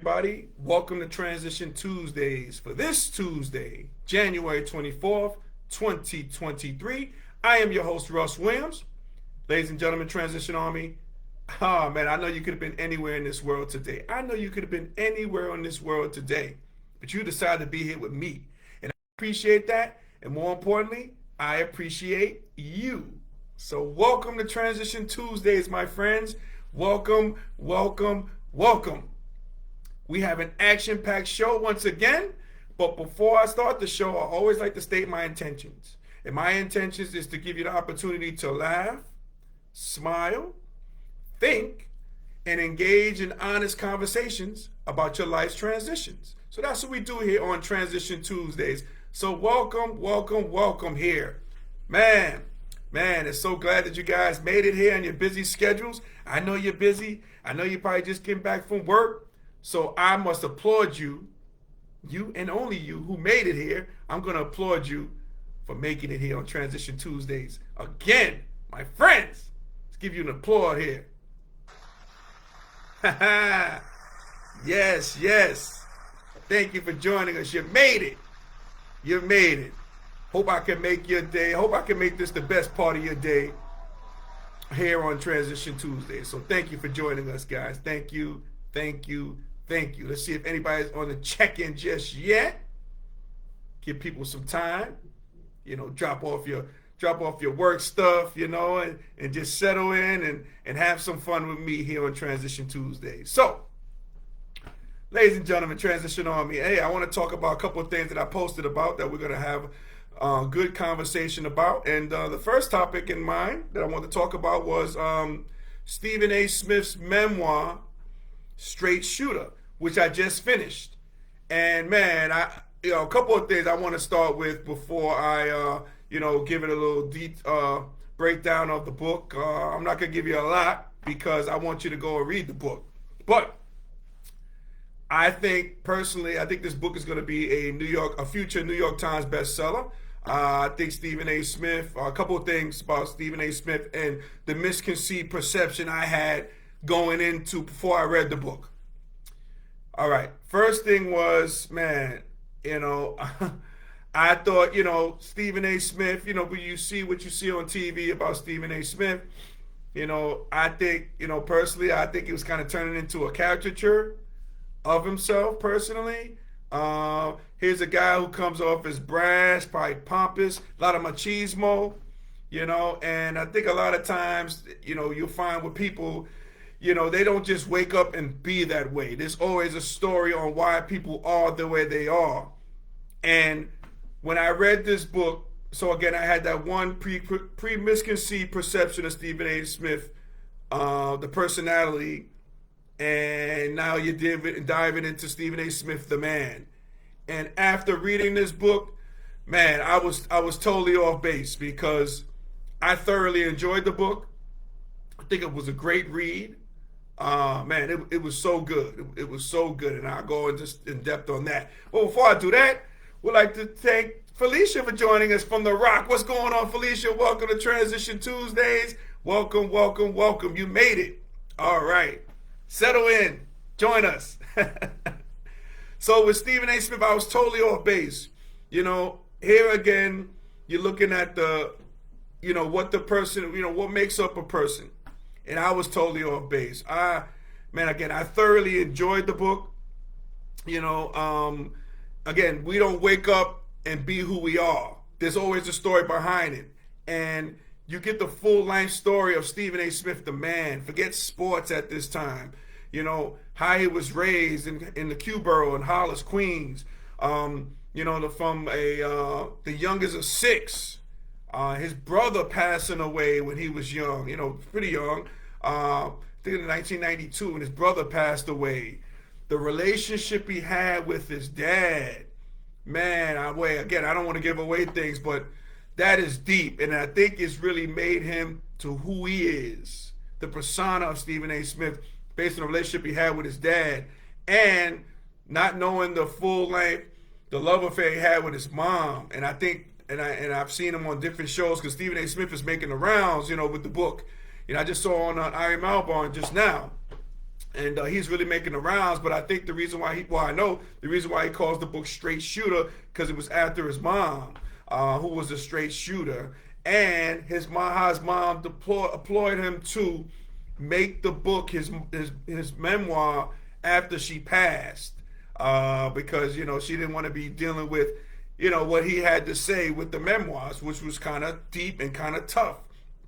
everybody. Welcome to Transition Tuesdays for this Tuesday, January 24th, 2023. I am your host, Russ Williams. Ladies and gentlemen, Transition Army. Oh, man, I know you could have been anywhere in this world today. I know you could have been anywhere in this world today, but you decided to be here with me. And I appreciate that. And more importantly, I appreciate you. So welcome to Transition Tuesdays, my friends. Welcome, welcome, welcome. We have an action-packed show once again, but before I start the show, I always like to state my intentions. And my intentions is to give you the opportunity to laugh, smile, think, and engage in honest conversations about your life's transitions. So that's what we do here on Transition Tuesdays. So welcome, welcome, welcome here. Man, it's so glad that you guys made it here on your busy schedules. I know you're busy. I know you probably just came back from work. So I must applaud you and only you who made it here. I'm going to applaud you for making it here on Transition Tuesdays. Again, my friends, let's give you an applaud here. Yes. Thank you for joining us. You made it. You made it. Hope I can make your day. Hope I can make this the best part of your day here on Transition Tuesdays. So thank you for joining us, guys. Thank you. Let's see if anybody's on the check-in just yet. Give people some time. Drop off your work stuff, and just settle in and have some fun with me here on Transition Tuesdays. So, ladies and gentlemen, Transition Army, hey, I want to talk about a couple of things that I posted about that we're going to have a good conversation about. And the first topic in mind that I want to talk about was Stephen A. Smith's memoir, Straight Shooter, which I just finished. And man, a couple of things I want to start with before I give it a little breakdown of the book. I'm not going to give you a lot because I want you to go and read the book. But I think this book is going to be a future New York Times bestseller. I think Stephen A. Smith, a couple of things about Stephen A. Smith and the misconceived perception I had going into before I read the book. All right. First thing was, man, I thought, Stephen A. Smith, when you see what you see on TV about Stephen A. Smith, I think, personally, I think he was kind of turning into a caricature of himself personally. Here's a guy who comes off as brash, probably pompous, a lot of machismo, and I think a lot of times, you'll find with people, they don't just wake up and be that way. There's always a story on why people are the way they are. And when I read this book, so again, I had that one misconceived perception of Stephen A. Smith, the personality, and now you're diving into Stephen A. Smith, the man. And after reading this book, man, I was totally off base because I thoroughly enjoyed the book. I think it was a great read. Man, it was so good. It was so good, and I'll go in depth on that. But before I do that, we'd like to thank Felicia for joining us from The Rock. What's going on, Felicia? Welcome to Transition Tuesdays. Welcome. You made it. All right. Settle in. Join us. So with Stephen A. Smith, I was totally off base. Here again, you're looking at what the person, what makes up a person. And I was totally off base. I thoroughly enjoyed the book. Again, we don't wake up and be who we are. There's always a story behind it. And you get the full life story of Stephen A. Smith, the man. Forget sports at this time. How he was raised in the Q Borough in Hollis, Queens. From the youngest of six. His brother passing away when he was young, pretty young. I think in 1992 when his brother passed away. The relationship he had with his dad, man, I don't want to give away things, but that is deep. And I think it's really made him to who he is. The persona of Stephen A. Smith based on the relationship he had with his dad and not knowing the full length, the love affair he had with his mom. And I think, and I've seen him on different shows because Stephen A. Smith is making the rounds, with the book. I just saw on Iron Malborn just now. and he's really making the rounds. But I think the reason why I know the reason why he calls the book Straight Shooter, because it was after his mom, who was a straight shooter, and his mom employed him to make the book his memoir after she passed, because she didn't want to be dealing with what he had to say with the memoirs, which was kind of deep and kind of tough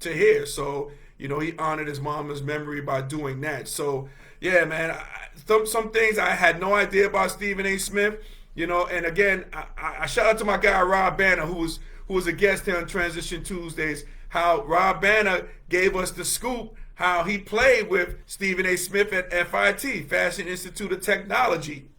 to hear. So he honored his mama's memory by doing that. So yeah, man, some things I had no idea about Stephen A. Smith. And again, I shout out to my guy Rob Banner, who was a guest here on Transition Tuesdays. How Rob Banner gave us the scoop how he played with Stephen A. Smith at FIT, Fashion Institute of Technology,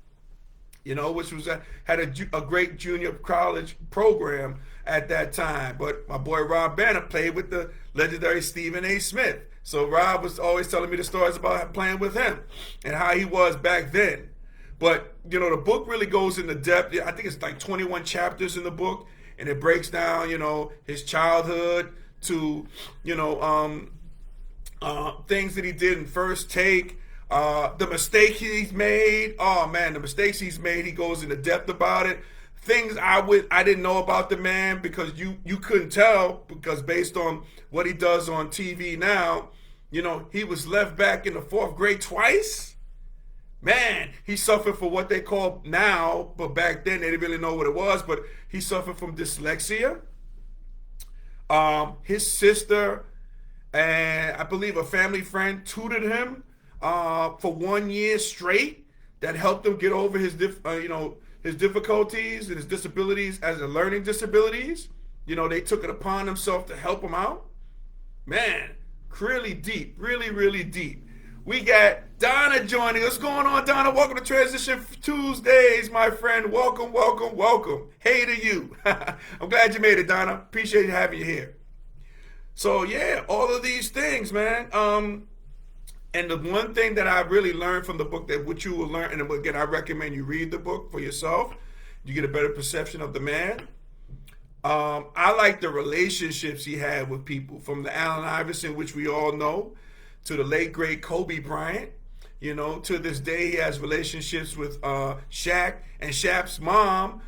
which was had a great junior college program at that time. But my boy Rob Banner played with the legendary Stephen A. Smith. So Rob was always telling me the stories about playing with him and how he was back then. But, the book really goes into depth. I think it's like 21 chapters in the book, and it breaks down, his childhood to, things that he did in First Take, the mistake he's made. Oh man, the mistakes he's made. He goes into depth about it. Things I didn't know about the man, because you couldn't tell, because based on what he does on TV now, he was left back in the 4th grade twice. Man, he suffered for what they call now, but back then they didn't really know what it was, but he suffered from dyslexia. His sister and I believe a family friend tutored him for 1 year straight. That helped him get over his difficulties and his disabilities as a learning disabilities. They took it upon themselves to help him out. Man, really deep, really, really deep. We got Donna joining us. What's going on, Donna? Welcome to Transition Tuesdays, my friend. Welcome, welcome, welcome. Hey to you. I'm glad you made it, Donna. Appreciate having you here. So yeah, all of these things, man. And the one thing that I really learned from the book, that what you will learn, and again, I recommend you read the book for yourself. You get a better perception of the man. I like the relationships he had with people, from the Allen Iverson, which we all know, to the late great Kobe Bryant. To this day, he has relationships with Shaq and Shaq's mom,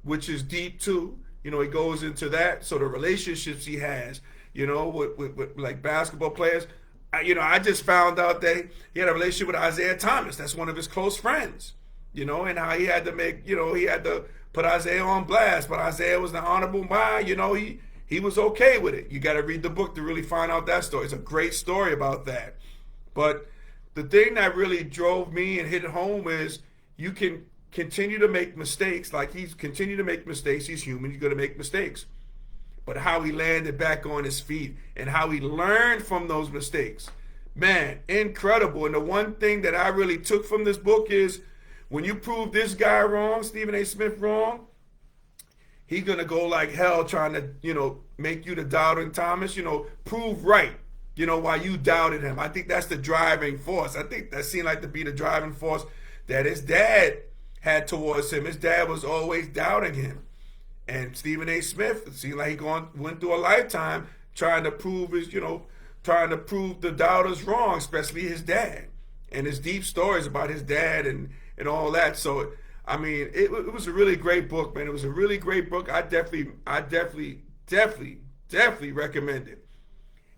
which is deep too. He goes into that. So the relationships he has, with like basketball players. I just found out that he had a relationship with Isaiah Thomas. That's one of his close friends, and how he had to make, he had to put Isaiah on blast, but Isaiah was the honorable mind, he was okay with it. You got to read the book to really find out that story. It's a great story about that. But the thing that really drove me and hit home is you can continue to make mistakes. Like he's continued to make mistakes. He's human. He's going to make mistakes. But how he landed back on his feet and how he learned from those mistakes. Man, incredible. And the one thing that I really took from this book is when you prove this guy wrong, Stephen A. Smith wrong, he's going to go like hell trying to, make you the doubting Thomas, prove right, why you doubted him. I think that's the driving force. I think that seemed like to be the driving force that his dad had towards him. His dad was always doubting him. And Stephen A. Smith, it seemed like he went through a lifetime trying to prove trying to prove the doubters wrong, especially his dad. And his deep stories about his dad and all that. So, I mean, it was a really great book, man. It was a really great book. I definitely recommend it.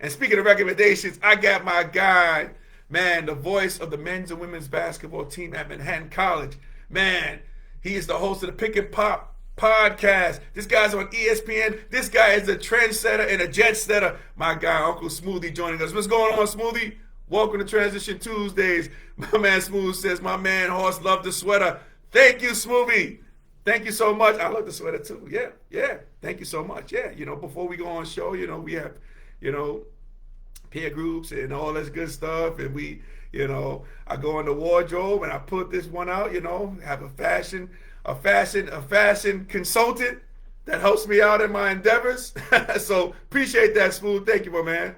And speaking of recommendations, I got my guy, man, the voice of the men's and women's basketball team at Manhattan College. Man, he is the host of the Pick and Pop podcast. This guy's on ESPN. This guy is a trendsetter and a jet setter. My guy, Uncle Smoothie, joining us. What's going on, Smoothie? Welcome to Transition Tuesdays. My man Smooth says, my man Horse loved the sweater. Thank you, Smoothie. Thank you so much. I love the sweater too. Yeah. Thank you so much. Yeah, before we go on show, we have, peer groups and all this good stuff. And we, I go in the wardrobe and I put this one out, have a fashion consultant that helps me out in my endeavors. So appreciate that, Smooth. Thank you, my man.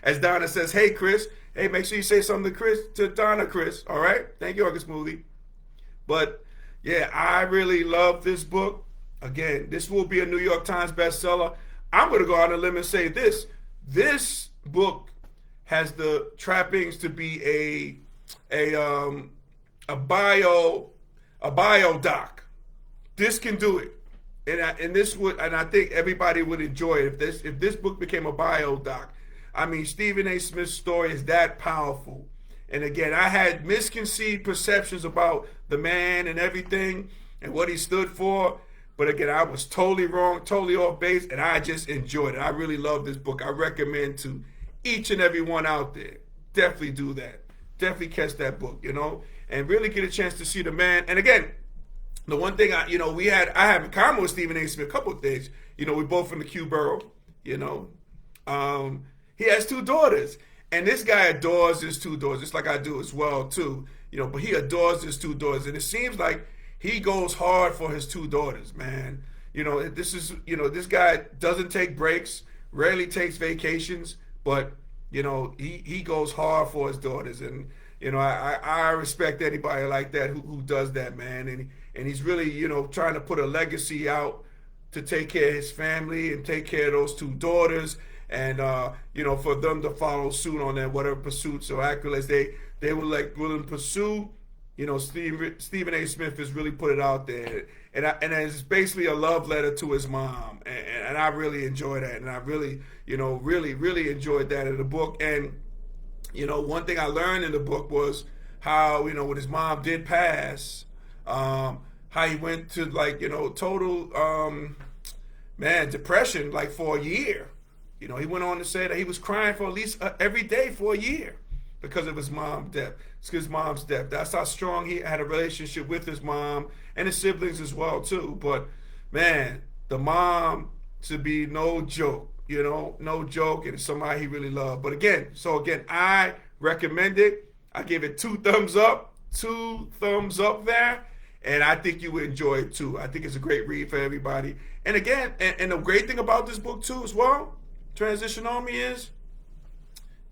As Donna says, hey, Chris. Hey, make sure you say something to Donna, Chris. All right? Thank you, Uncle Smoothie. But, yeah, I really love this book. Again, this will be a New York Times bestseller. I'm going to go out on a limb and say this. This book has the trappings to be a um, a bio doc. This can do it, and this would, and I think everybody would enjoy it if this book became a bio doc. I mean, Stephen A. Smith's story is that powerful. And again, I had misconceived perceptions about the man and everything and what he stood for. But again, I was totally wrong, totally off base, and I just enjoyed it. I really love this book. I recommend to each and every one out there. Definitely do that. Definitely catch that book, and really get a chance to see the man. And again, the one thing I have in common with Stephen A. Smith, a couple of things. We both from the Q borough, he has two daughters. And this guy adores his two daughters, just like I do as well, too. But he adores his two daughters. And it seems like he goes hard for his two daughters, man. This guy doesn't take breaks, rarely takes vacations, but, he goes hard for his daughters. And, I respect anybody like that who does that, man. And he's really, trying to put a legacy out to take care of his family and take care of those two daughters. And for them to follow suit on that, whatever pursuits or accolades they were willing to pursue, Stephen A. Smith has really put it out there, and it's basically a love letter to his mom, and I really enjoy that, and I really really enjoyed that in the book. And one thing I learned in the book was how when his mom did pass, how he went to total depression for a year. He went on to say that he was crying for at least every day for a year because of his mom's death. That's how strong he had a relationship with his mom and his siblings as well, too. But, man, the mom should be no joke, no joke, and it's somebody he really loved. But again, I recommend it. I give it 2 thumbs up there. And I think you would enjoy it, too. I think it's a great read for everybody. And again, and the great thing about this book, too, as well, Transition Army is,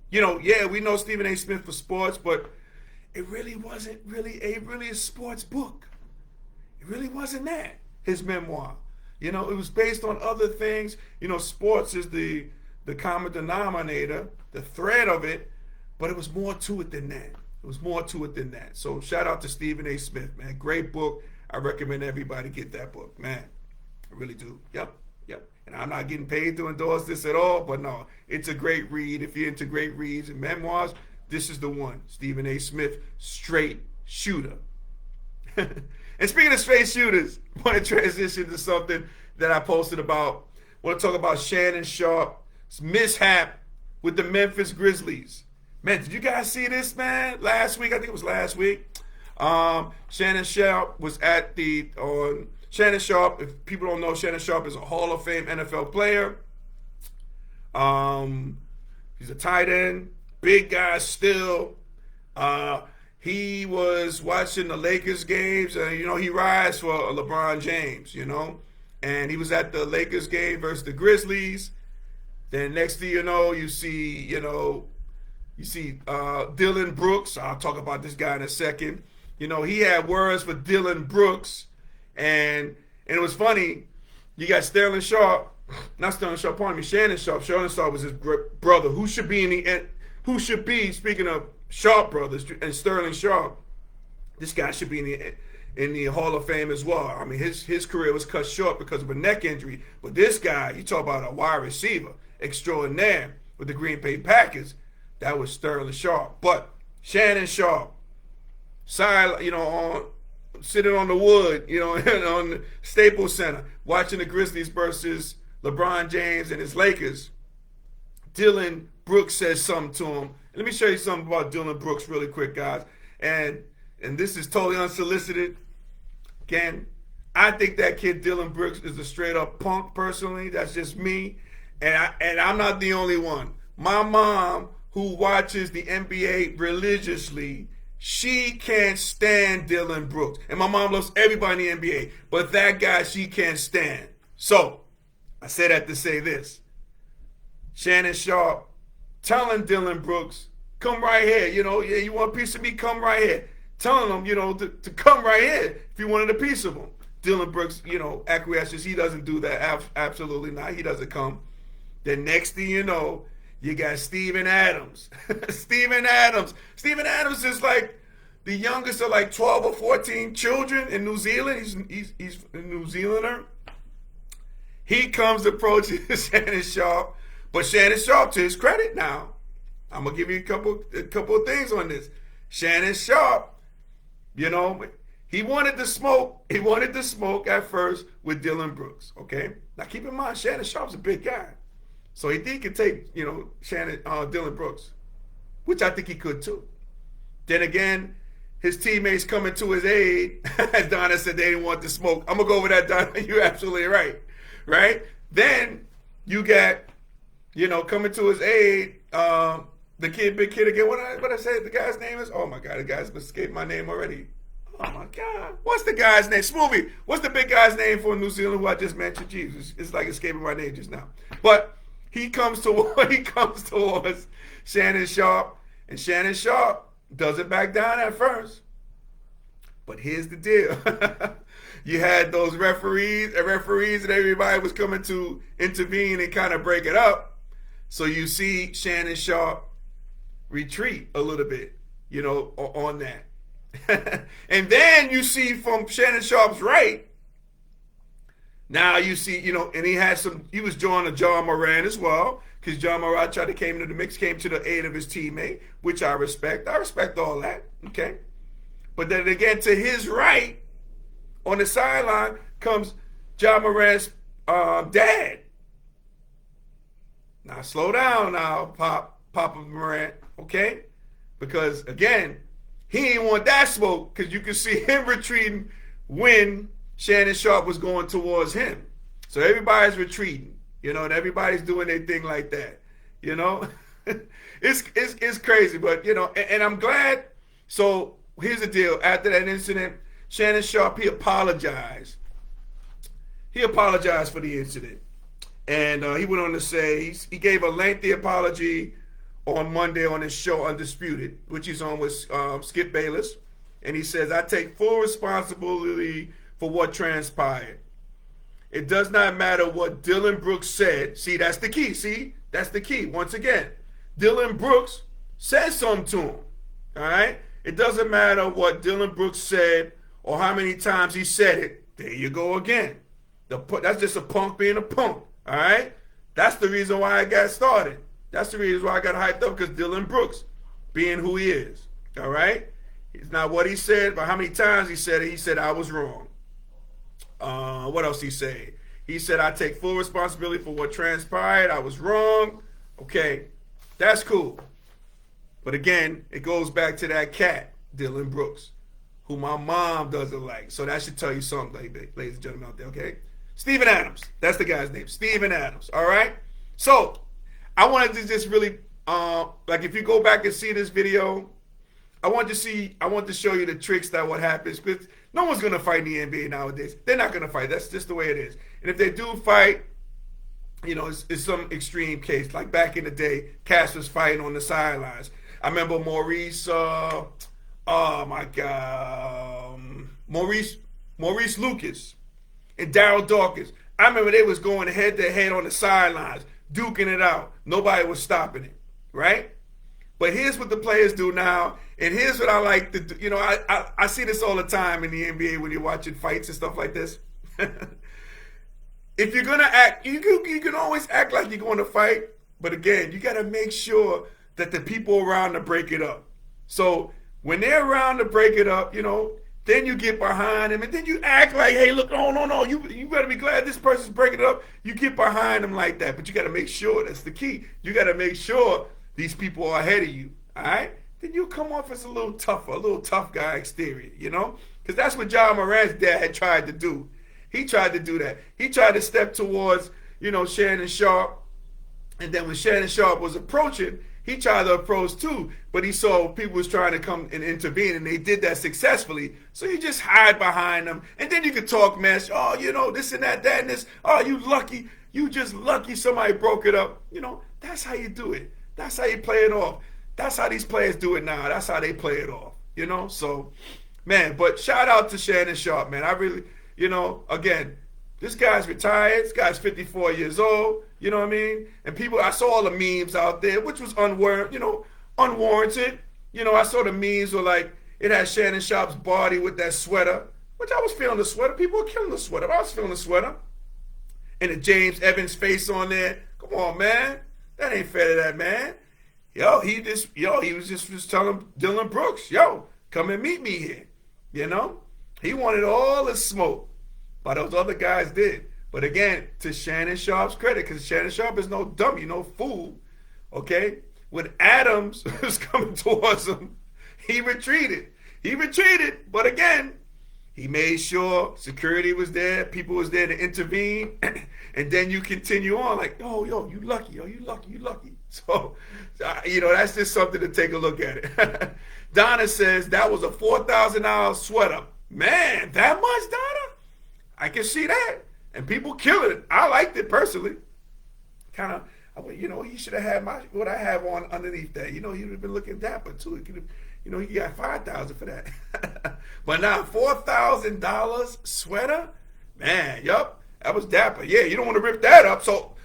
we know Stephen A. Smith for sports, but it really wasn't really a sports book. It really wasn't that, his memoir. It was based on other things. Sports is the common denominator, the thread of it, but it was more to it than that. So shout out to Stephen A. Smith, man. Great book. I recommend everybody get that book, man. I really do. Yep. And I'm not getting paid to endorse this at all, but no, it's a great read. If you're into great reads and memoirs, this is the one. Stephen A. Smith, Straight Shooter. And speaking of straight shooters, I want to transition to something that I posted about. I want to talk about Shannon Sharpe's mishap with the Memphis Grizzlies. Man, did you guys see this, man? Last week, I think it was last week. Shannon Sharpe was Shannon Sharpe, if people don't know, Shannon Sharpe is a Hall of Fame NFL player. He's a tight end, big guy still. He was watching the Lakers games, and he rides for LeBron James, and he was at the Lakers game versus the Grizzlies. Then next thing you know, you see Dylan Brooks. I'll talk about this guy in a second. He had words for Dylan Brooks. And it was funny. You got Shannon Sharpe, Shannon Sharpe. Shannon Sharpe was his brother, who should be, speaking of Sharpe brothers and Sterling Sharpe, this guy should be in the Hall of Fame as well. I mean, his career was cut short because of a neck injury. But this guy, you talk about a wide receiver extraordinaire with the Green Bay Packers, that was Sterling Sharpe. But Shannon Sharpe, sitting on the wood, on the Staples Center, watching the Grizzlies versus LeBron James and his Lakers. Dylan Brooks says something to him. Let me show you something about Dylan Brooks really quick, guys. And this is totally unsolicited. Again, I think that kid Dylan Brooks is a straight up punk, personally. That's just me. And I'm not the only one. My mom, who watches the NBA religiously, she can't stand Dylan Brooks. And my mom loves everybody in the NBA. But that guy she can't stand. So, I say that to say this. Shannon Sharpe telling Dylan Brooks, come right here. You want a piece of me? Come right here. Telling him, to come right here if you wanted a piece of him. Dylan Brooks, acquiesces. He doesn't do that. Absolutely not. He doesn't come. Then next thing you know, You got Steven Adams. Steven Adams. Steven Adams is like the youngest of like 12 or 14 children in New Zealand. He's a New Zealander. He comes approaching Shannon Sharpe, but Shannon Sharpe, to his credit now, I'm gonna give you a couple of things on this. Shannon Sharpe, you know, he wanted to smoke. He wanted to smoke at first with Dylan Brooks. Okay, now keep in mind, Shannon Sharpe's a big guy, so he could take, you know, Dylan Brooks, which I think he could too. Then again, his teammates coming to his aid. As Donna said, they didn't want to smoke. I'm gonna go over that, Donna. You're absolutely right. Right? Then you got, you know, coming to his aid, the big kid again. What I say? The guy's name is? Oh my God, the guy's escaped my name already. Oh my God, what's the guy's name? Smoothie. What's the big guy's name for New Zealand who I just mentioned? Jesus, it's like escaping my name just now. But he comes towards Shannon Sharpe, and Shannon Sharpe doesn't back down at first. But here's the deal. You had those referees and everybody was coming to intervene and kind of break it up. So you see Shannon Sharpe retreat a little bit, you know, on that. And then you see from Shannon Sharpe's right, now you see, you know, and he was joining John Moran as well, because John Moran tried to came to the mix, came to the aid of his teammate, which I respect. I respect all that, okay? But then again, to his right, on the sideline, comes John Moran's dad. Now slow down now, Papa Moran, okay? Because again, he didn't want that smoke, because you can see him retreating when Shannon Sharpe was going towards him. So everybody's retreating, you know, and everybody's doing their thing like that, you know? It's crazy, but, you know, and I'm glad. So here's the deal. After that incident, Shannon Sharpe, he apologized. He apologized for the incident. And he went on to say, he gave a lengthy apology on Monday on his show, Undisputed, which he's on with Skip Bayless. And he says, I take full responsibility for what transpired. It does not matter what Dylan Brooks said. See, that's the key. See, that's the key. Once again, Dylan Brooks said something to him. All right? It doesn't matter what Dylan Brooks said or how many times he said it. There you go again. That's just a punk being a punk. All right? That's the reason why I got started. That's the reason why I got hyped up, because Dylan Brooks, being who he is. All right? It's not what he said, but how many times he said it. He said, I was wrong. What else he said? He said, I take full responsibility for what transpired. I was wrong. Okay, that's cool. But again, it goes back to that cat, Dylan Brooks, who my mom doesn't like. So that should tell you something, ladies and gentlemen out there, okay? Steven Adams. That's the guy's name. Steven Adams. All right? So I wanted to just really, like if you go back and see this video, I want to show you the tricks that what happens, because no one's going to fight in the NBA nowadays. They're not going to fight. That's just the way it is. And if they do fight, you know, it's some extreme case. Like back in the day, Cass was fighting on the sidelines. I remember Maurice, oh my God, Maurice Lucas and Daryl Dawkins. I remember they was going head to head on the sidelines, duking it out. Nobody was stopping it, right? But here's what the players do now, and here's what I like to do. You know, I see this all the time in the NBA when you're watching fights and stuff like this. If you're going to act, you can always act like you're going to fight, but again, you got to make sure that the people around to break it up. So when they're around to break it up, you know, then you get behind them, and then you act like, hey, look, no, you better be glad this person's breaking it up. You get behind them like that, but you got to make sure, that's the key. You got to make sure these people are ahead of you, all right? Then you come off as a little tougher, a little tough guy exterior, you know? Because that's what John Moran's dad had tried to do. He tried to do that. He tried to step towards, you know, Shannon Sharpe, and then when Shannon Sharpe was approaching, he tried to approach too, but he saw people was trying to come and intervene, and they did that successfully. So you just hide behind them, and then you can talk mess. Oh, you know, this and that and this. Oh, you lucky. You just lucky somebody broke it up. You know, that's how you do it. That's how you play it off. That's how these players do it now. That's how they play it off, you know? So, man, but shout out to Shannon Sharpe, man. I really, you know, again, This guy's retired. This guy's 54 years old. You know what I mean? And people, I saw all the memes out there, which was unwarranted. You know, I saw the memes were like, it had Shannon Sharpe's body with that sweater, which I was feeling the sweater. People were killing the sweater. I was feeling the sweater. And the James Evans face on there. Come on, man. That ain't fair to that man. He was just telling Dylan Brooks, come and meet me here. You know? He wanted all the smoke. But those other guys did. But again, to Shannon Sharpe's credit, because Shannon Sharpe is no dummy, no fool. Okay? When Adams was coming towards him, he retreated. But again, he made sure security was there, people was there to intervene, and then you continue on like, yo, you lucky, you lucky. So, that's just something to take a look at it. Donna says that was a $4,000 sweater. Man, that much, Donna? I can see that. And people killing it. I liked it personally. Kind of, he should have had what I have on underneath that. He'd have been looking dapper too. He could have, he got $5,000 for that. But now $4,000 sweater, man, yup, that was dapper. Yeah, you don't want to rip that up. So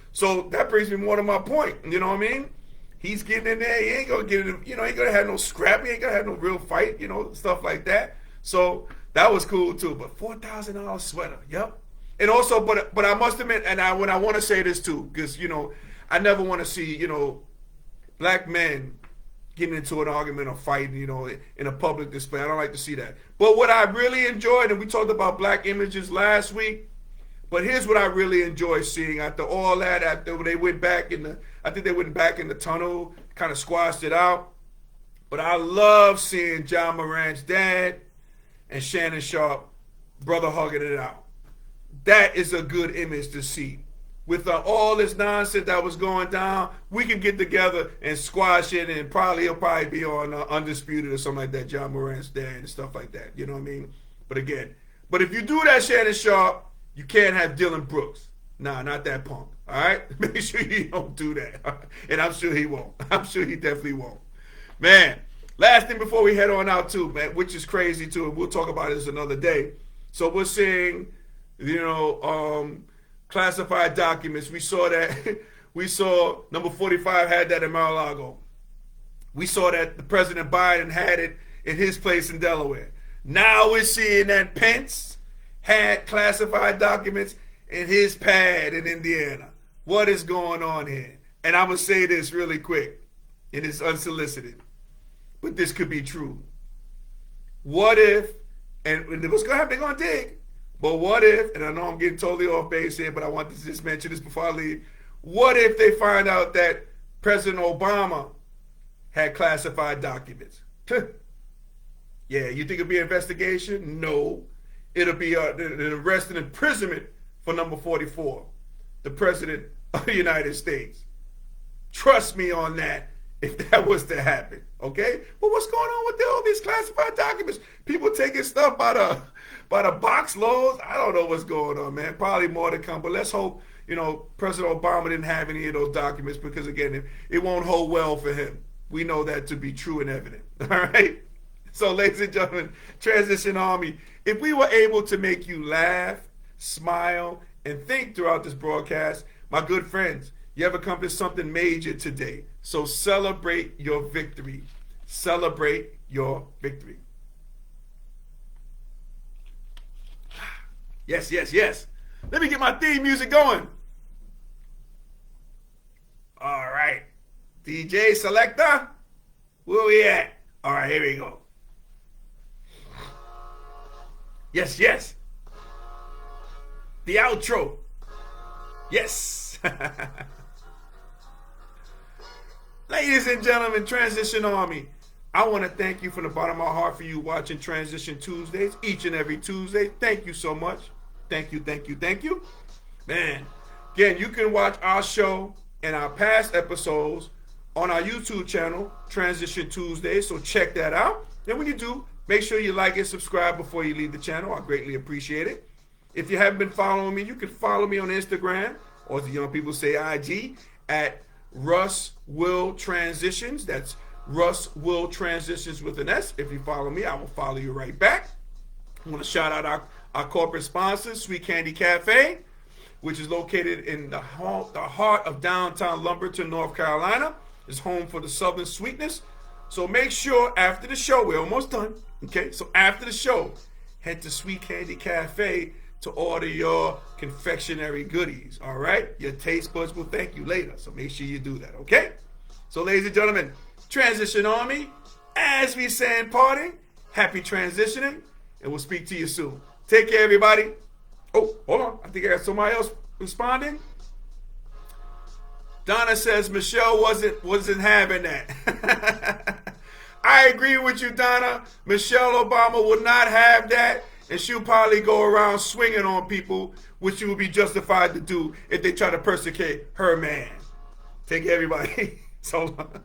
that brings me more to my point. You know what I mean? He's getting in there. He ain't gonna get it. He ain't gonna have no scrap. He ain't gonna have no real fight. Stuff like that. So that was cool too. But $4,000 sweater, yup. And also, but I must admit, and I want to say this too, because I never want to see black men getting into an argument or fighting, in a public display. I don't like to see that. But what I really enjoyed, and we talked about black images last week, but here's what I really enjoyed seeing after all that. After they went back I think they went back in the tunnel, kind of squashed it out. But I love seeing John Morant's dad and Shannon Sharpe brother hugging it out. That is a good image to see. With all this nonsense that was going down, we can get together and squash it, and he'll probably be on Undisputed or something like that, John Morant's dad and stuff like that. You know what I mean? But if you do that, Shannon Sharpe, you can't have Dylan Brooks. Nah, not that punk. All right? Make sure you don't do that. And I'm sure he won't. I'm sure he definitely won't. Man, last thing before we head on out too, man, which is crazy too, and we'll talk about this another day. So we're seeing, classified documents. We saw that. We saw number 45 had that in Mar-a-Lago. We saw that the President Biden had it in his place in Delaware. Now we're seeing that Pence had classified documents in his pad in Indiana. What is going on here? And I'm going to say this really quick, and it's unsolicited, but this could be true. What if, and what's going to happen, they're going to dig, but what if, and I know I'm getting totally off base here, but I want to just mention this before I leave. What if they find out that President Obama had classified documents? Yeah, you think it'll be an investigation? No. It'll be an arrest and imprisonment for number 44, the President of the United States. Trust me on that if that was to happen, okay? But what's going on with all these classified documents? People taking stuff by the box loads. I don't know what's going on, man. Probably more to come, but let's hope, President Obama didn't have any of those documents because, again, it won't hold well for him. We know that to be true and evident, all right? So, ladies and gentlemen, Transition Army, if we were able to make you laugh, smile, and think throughout this broadcast, my good friends, you have accomplished something major today. So celebrate your victory. Celebrate your victory. Yes, yes, yes. Let me get my theme music going. All right. DJ Selector, where we at? All right, here we go. Yes, yes. The outro. Yes. Ladies and gentlemen, Transition Army, I want to thank you from the bottom of my heart for you watching Transition Tuesdays each and every Tuesday. Thank you so much. Thank you, thank you, thank you. Man, again, you can watch our show and our past episodes on our YouTube channel, Transition Tuesdays, so check that out. And when you do, make sure you like and subscribe before you leave the channel. I greatly appreciate it. If you haven't been following me, you can follow me on Instagram, or as the young people say, IG, at Russ Will Transitions. That's Russ Will Transitions with an S. If you follow me, I will follow you right back. I want to shout out Our corporate sponsor, Sweet Candy Cafe, which is located in the heart of downtown Lumberton, North Carolina, is home for the Southern Sweetness. So make sure after the show, we're almost done, okay? So after the show, head to Sweet Candy Cafe to order your confectionery goodies, all right? Your taste buds will thank you later, so make sure you do that, okay? So ladies and gentlemen, Transition Army, as we say in parting, happy transitioning, and we'll speak to you soon. Take care, everybody. Oh, hold on. I think I got somebody else responding. Donna says Michelle wasn't having that. I agree with you, Donna. Michelle Obama would not have that, and she'll probably go around swinging on people, which she would be justified to do if they try to persecute her man. Take care, everybody. So long.